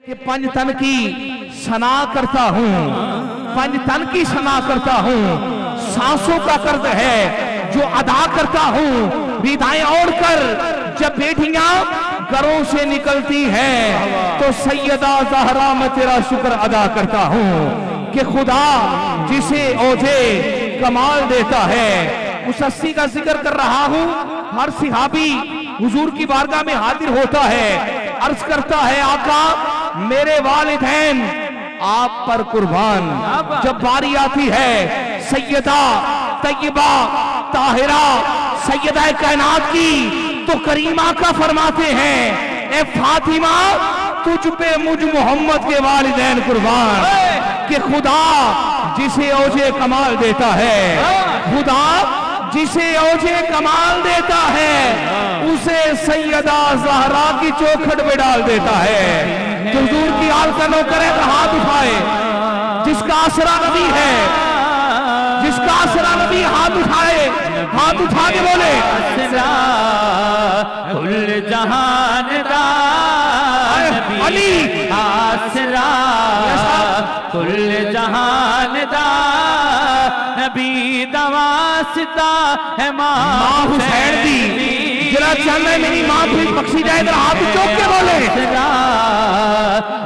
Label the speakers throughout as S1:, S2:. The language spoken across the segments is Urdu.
S1: کہ پنج تن کی سنا کرتا ہوں، پنج تن کی سنا کرتا ہوں، سانسوں کا قرض ہے جو ادا کرتا ہوں، ردائیں اوڑھ کر جب بیٹیاں گھروں سے نکلتی ہیں تو سیدہ زہرا میں تیرا شکر ادا کرتا ہوں کہ خدا جسے اوجھے کمال دیتا ہے۔ اس ہستی کا ذکر کر رہا ہوں، ہر صحابی حضور کی بارگاہ میں حاضر ہوتا ہے، عرض کرتا ہے آقا میرے والدین آپ پر قربان۔ جب باری آتی ہے سیدہ طیبہ طاہرہ سیدہ کائنات کی تو کریمہ کا فرماتے ہیں اے فاطمہ تجھ پہ مجھ محمد کے والدین قربان، کہ خدا جسے اوجھے کمال دیتا ہے، خدا جسے اوجھے کمال دیتا ہے اسے سیدہ زہرا کی چوکھٹ میں ڈال دیتا ہے۔ جو حضور کی آل کا نوکر ہے تو ہاتھ اٹھائے، جس کا آسرا نبی ہے، جس کا آسرا نبی ہاتھ اٹھائے، ہاتھ اٹھا کے بولے
S2: کل جہان دا
S1: علی
S2: آسرا، کل جہان دا نبی دا واسطہ ہے
S1: ماں حسین دی جرا چاہنا ہے میری ماں بھی بخشی جائے در ہاتھ چوک کے بولے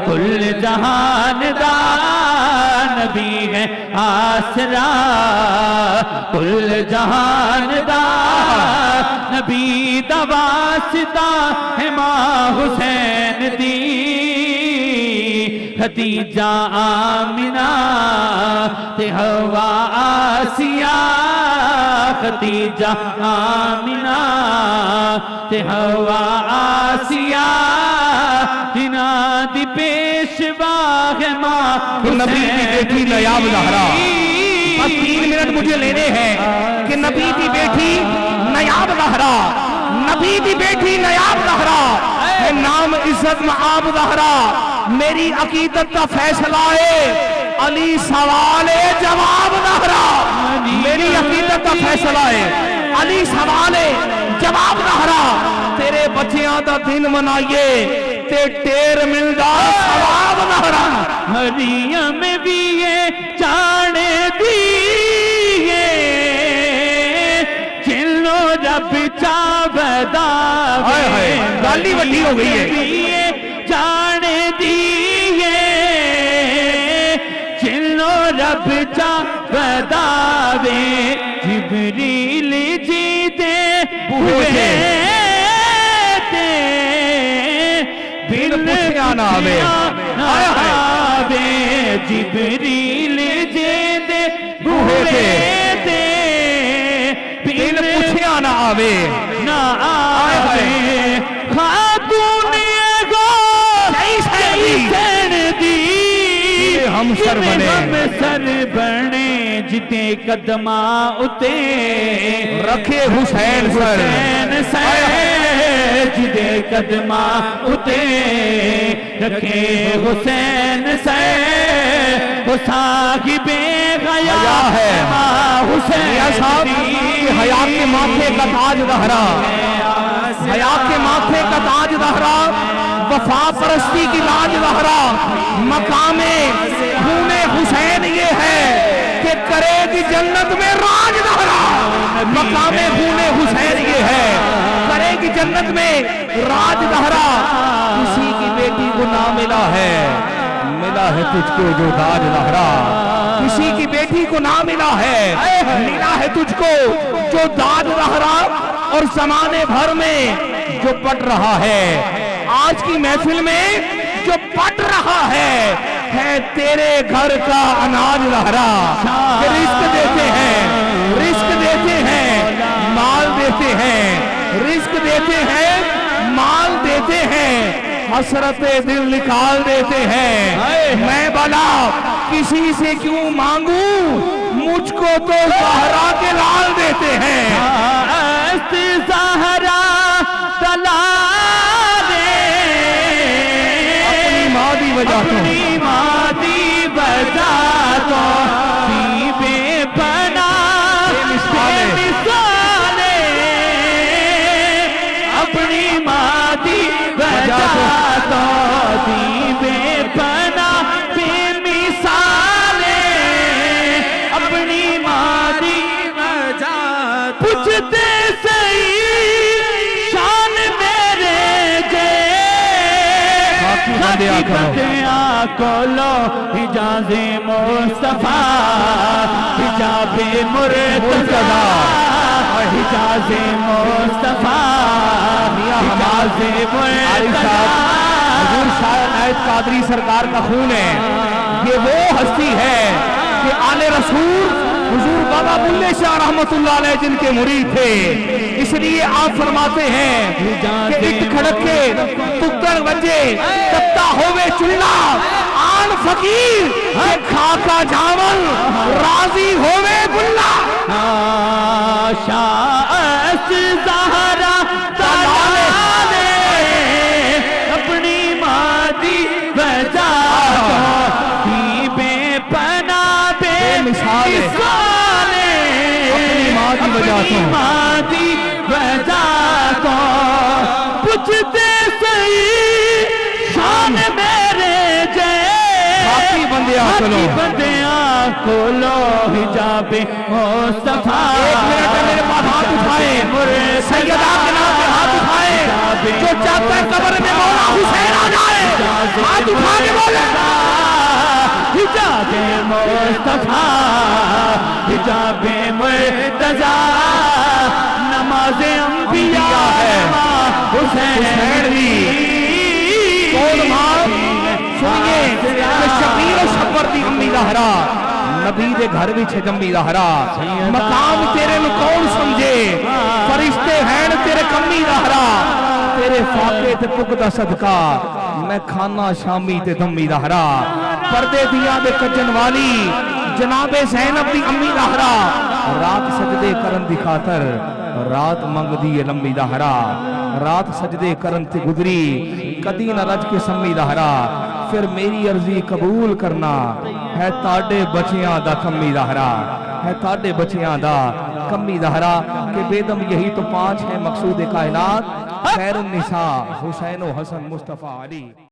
S2: کل جہان دا نبی ہے آسرا، کل جہان دا نبی دا واسطہ ہے ماں حسین دی، خدیجہ آمنہ تے حوا آسیہ، خدیجہ آمنہ تے حوا آسیہ، ہنا دی پیشوا ہے ماں
S1: نبی کی بیٹی نیاب زہرا۔ بس 3 منٹ مجھے لینے ہیں کہ نبی کی بیٹی نیاب زہرا، نبی کی بیٹی نیاب زہرا ہے، نام عزت معاب زہرا، میری عقیدت کا فیصلہ ہے علی سوال جواب زہرا، میری عقیدت کا فیصلہ ہے علی سوال جواب زہرا، تیرے بچیاں دا دن منائیے تے ٹیر مل جا ثواب زہرا،
S2: مریم بھی یہ جانے دیئے جنو رب چاہدہ
S1: گالی وڈی ہو گئی ہے،
S2: جانے دیئے جنو رب چاہدہ جبریل جی دے ہوئے
S1: پوچھیانا
S2: آوے جبریل جے دے بھولے دے
S1: دل پوچھیانا آوے
S2: نہ آوے خاتون گو سین دی
S1: ہم سر بنے،
S2: ہم سر بنے جتے قدمہ اتے
S1: رکھے حسین سر،
S2: جدے قدمہ اتے رکھے حسین سے، وہ صاحب غیا ہے حسین
S1: صاحب حیات کے ماتھے کا تاج زہرا، حیات کے ماتھے کا تاج زہرا، وفا پرستی کی لاج زہرا، مقام خون حسین یہ ہے کہ کرے گی جنت میں راج زہرا، مقام خون حسین یہ ہے کرے گی جنت میں راج زہرا، کسی کی بیٹی کو نہ ملا ہے تجھ کو جو تاج زہرا، کسی کی بیٹی کو نہ ملا ہے تجھ کو جو تاج زہرا، اور زمانے بھر میں جو پٹ رہا ہے آج کی محفل میں جو پٹ رہا ہے تیرے گھر کا اناج زہرا، کہ رزق دیتے ہیں مال دیتے ہیں، رزق دیتے ہیں مال دیتے ہیں، حسرت دل نکال دیتے ہیں، میں بلا کسی سے کیوں مانگوں مجھ کو تو زہرا کے لال دیتے ہیں،
S2: زہرا دلال
S1: اپنی مادی وجہ
S2: اپنی مادی وجہ تو بے بنا مثال اپنی مادی وجہ تو بے
S1: بندیا کرو
S2: بندیا کولو حجاز مصطفیٰ حجاب مرتضی حجاز مصطفیٰ حجاز مرتضی
S1: حضور شاہ عنایت قادری سرکار کا خون ہے. یہ وہ ہستی ہے کہ آل رسول حضور بابا بلے شاہ رحمت اللہ علیہ جن کے مرید تھے. اس لیے آپ فرماتے ہیں کہ اٹ کھڑک کے تکڑ بجے تتا ہوئے چلنا آن فقیر کھاکا جاول راضی ہوئے بلّا.
S2: شاہ زہرا تعالی اپنی مادی وجہ کی بے پناہ بے
S1: مثال ہے. اپنی مادی وجہ
S2: کو پوچھتے صحیح شان میرے
S1: باقی بندیا چلو
S2: کھولو حجاب مصطفیٰ.
S1: ایک منٹ میرے پاس ہاتھ اٹھائے سیدہ کے نام پہ ہاتھ اٹھائے جو چاہتا ہے قبر میں مولا حسین آ جائے ہاتھ اٹھا کے بولے
S2: حجاب مصطفیٰ حجاب مرتضی نماز انبیاء ہے حسین بھی
S1: کون ماں سنیے شبیر و شبر دی امی دہرا نبی دے گھر بھی چھے جمی دہرا مقام تیرے نو کون سمجھے فرشتے ہیں تیرے کمی دہرا تیرے فاقے تے پک دا صدقہ میں کھانا شامی تے دمی دہرا پردے دیا دے کجن والی جناب زینب دی امی دہرا رات سجدے کرن دی خاطر رات منگ دی لمبی دہرا رات سجدے کرن تے گزری کدی نہ رج کے سمی دہرا پھر میری عرضی قبول کرنا ہے تاڑے بچیاں دا کمی دہرا ہے تاڑے بچیاں دا کمی دہرا کہ بیدم یہی تو 5 ہے مقصود کائنات خیر النساء حسین و حسن مصطفیٰ علی.